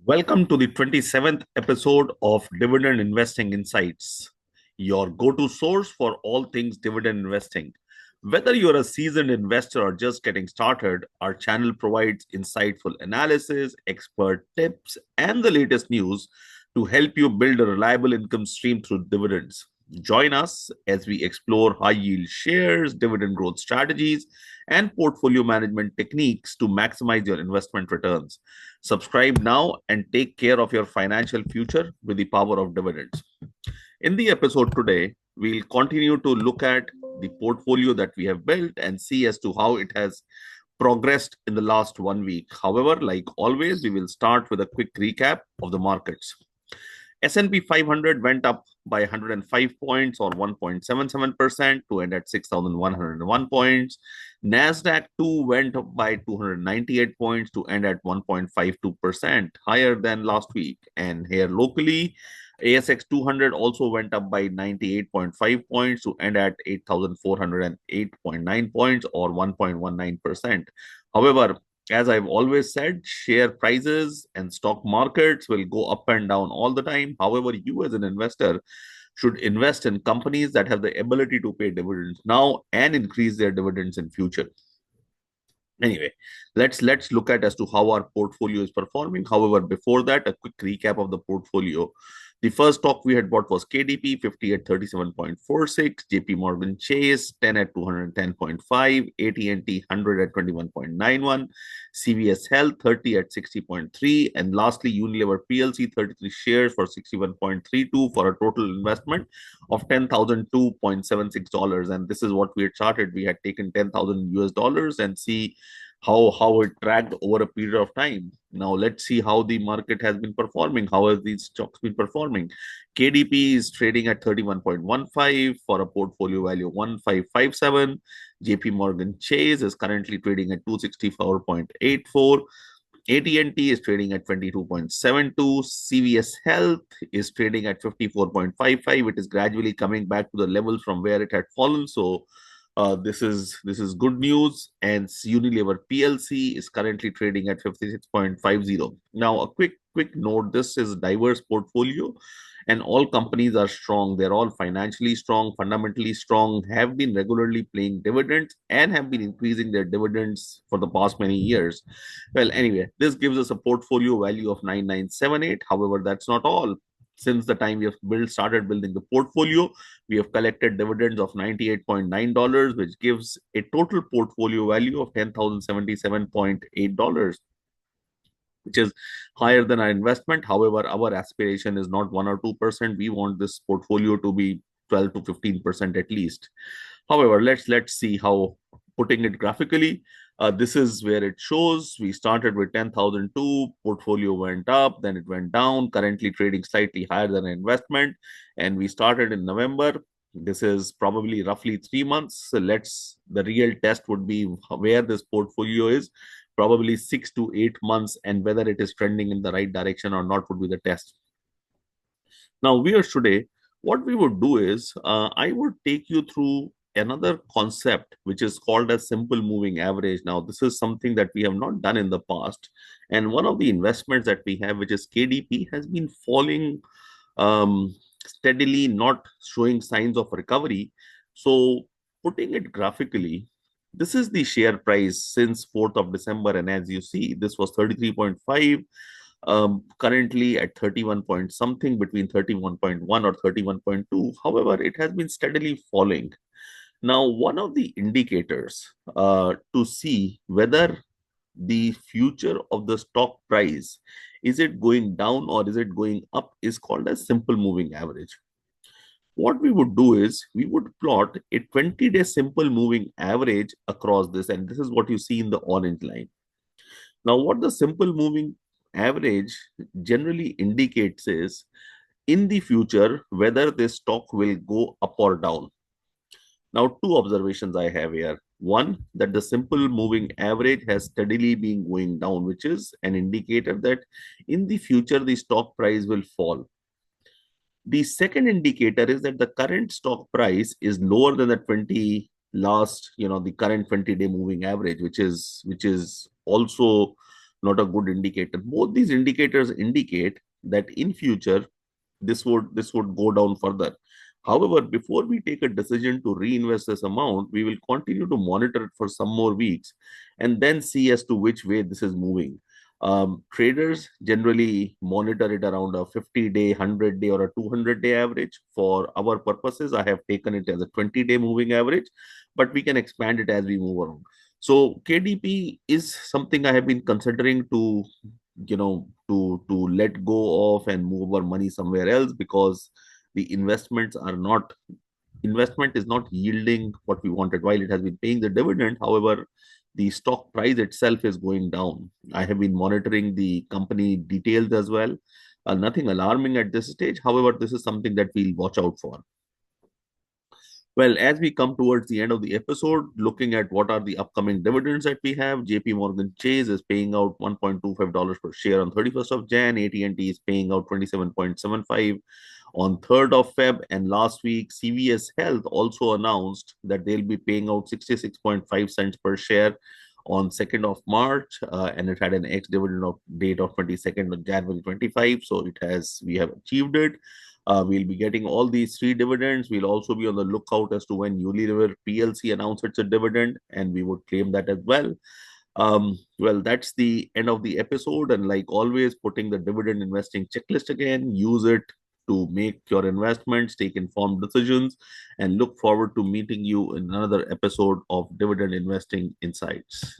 Welcome to the 27th episode of Dividend Investing Insights, your go to source for all things dividend investing. Whether you're a seasoned investor or just getting started, our channel provides insightful analysis, expert tips, and the latest news to help you build a reliable income stream through dividends. Join us as we explore high yield shares, dividend growth strategies, and portfolio management techniques to maximize your investment returns. Subscribe now and take care of your financial future with the power of dividends. In the episode today, we'll continue to look at the portfolio that we have built and see as to how it has progressed in the last 1 week. However, like always, we will start with a quick recap of the markets. S&P 500 went up by 105 points or 1.77% to end at 6,101 points. Nasdaq too went up by 298 points to end at 1.52%, higher than last week. And here locally, ASX 200 also went up by 98.5 points to end at 8,408.9 points or 1.19%. However, as I've always said, share prices and stock markets will go up and down all the time. However, you as an investor should invest in companies that have the ability to pay dividends now and increase their dividends in future. Anyway, let's look at as to how our portfolio is performing. However, before that, a quick recap of the portfolio. The first stock we had bought was KDP 50 at 37.46, JP Morgan Chase 10 at 210.5, AT&T 100 at 21.91, CVS Health 30 at 60.3, and lastly Unilever PLC 33 shares for 61.32 for a total investment of $10,002.76. And this is what we had charted. We had taken 10,000 US dollars and see how it tracked over a period of time. Now let's see how the market has been performing. How has these stocks been performing? KDP is trading at 31.15 for a portfolio value of 1557. JP Morgan Chase is currently trading at 264.84. AT&T is trading at 22.72. CVS Health is trading at 54.55. It is gradually coming back to the levels from where it had fallen. So this is good news. And Unilever PLC is currently trading at 56.50. Now, a quick note: this is a diverse portfolio, and all companies are strong. They're all financially strong, fundamentally strong, have been regularly paying dividends, and have been increasing their dividends for the past many years. Well, anyway, this gives us a portfolio value of 9978. However, that's not all. Since the time we have started building the portfolio, we have collected dividends of $98.9, which gives a total portfolio value of $10,077.8, which is higher than our investment. However, our aspiration is not 1 or 2%. We want this portfolio to be 12 to 15% at least. However, let's see how, putting it graphically, this is where it shows. We started with 10,002, portfolio went up, then it went down, currently trading slightly higher than an investment. And we started in November. This is probably roughly 3 months. So the real test would be where this portfolio is, probably 6 to 8 months, and whether it is trending in the right direction or not would be the test. Now, viewers, today, what we would do is I would take you through another concept which is called a simple moving average. Now, this is something that we have not done in the past, and one of the investments that we have, which is KDP, has been falling steadily, not showing signs of recovery. So putting it graphically, this is the share price since 4th of December, and as you see, this was 33.5, currently at 31 point something, between 31.1 or 31.2. However, it has been steadily falling. Now, one of the indicators to see whether the future of the stock price, is it going down or is it going up, is called a simple moving average. What we would do is we would plot a 20-day simple moving average across this, and this is what you see in the orange line. Now, what the simple moving average generally indicates is, in the future, whether this stock will go up or down. Now, two observations I have here. One, that the simple moving average has steadily been going down, which is an indicator that in the future, the stock price will fall. The second indicator is that the current stock price is lower than the the current 20-day moving average, which is also not a good indicator. Both these indicators indicate that in future this would go down further. However, before we take a decision to reinvest this amount, we will continue to monitor it for some more weeks and then see as to which way this is moving. Traders generally monitor it around a 50-day, 100-day, or a 200-day average. For our purposes, I have taken it as a 20-day moving average, but we can expand it as we move along. So KDP is something I have been considering to let go of and move our money somewhere else, because the investment is not yielding what we wanted. While it has been paying the dividend, however, the stock price itself is going down. I have been monitoring the company details as well. Nothing alarming at this stage, however, this is something that we'll watch out for. Well, as we come towards the end of the episode, looking at what are the upcoming dividends that we have, JP Morgan Chase is paying out $1.25 per share on 31st of Jan. AT&T is paying out 27.75 on 3rd of Feb. And last week, CVS Health also announced that they'll be paying out 66.5 cents per share on 2nd of March, and it had an ex-dividend of date of 22nd of January 25. So we have achieved it. We'll be getting all these three dividends. We'll also be on the lookout as to when Unilever PLC announces a dividend, and we would claim that as well. Well, that's the end of the episode. And like always, putting the dividend investing checklist again, use it to make your investments, take informed decisions, and look forward to meeting you in another episode of Dividend Investing Insights.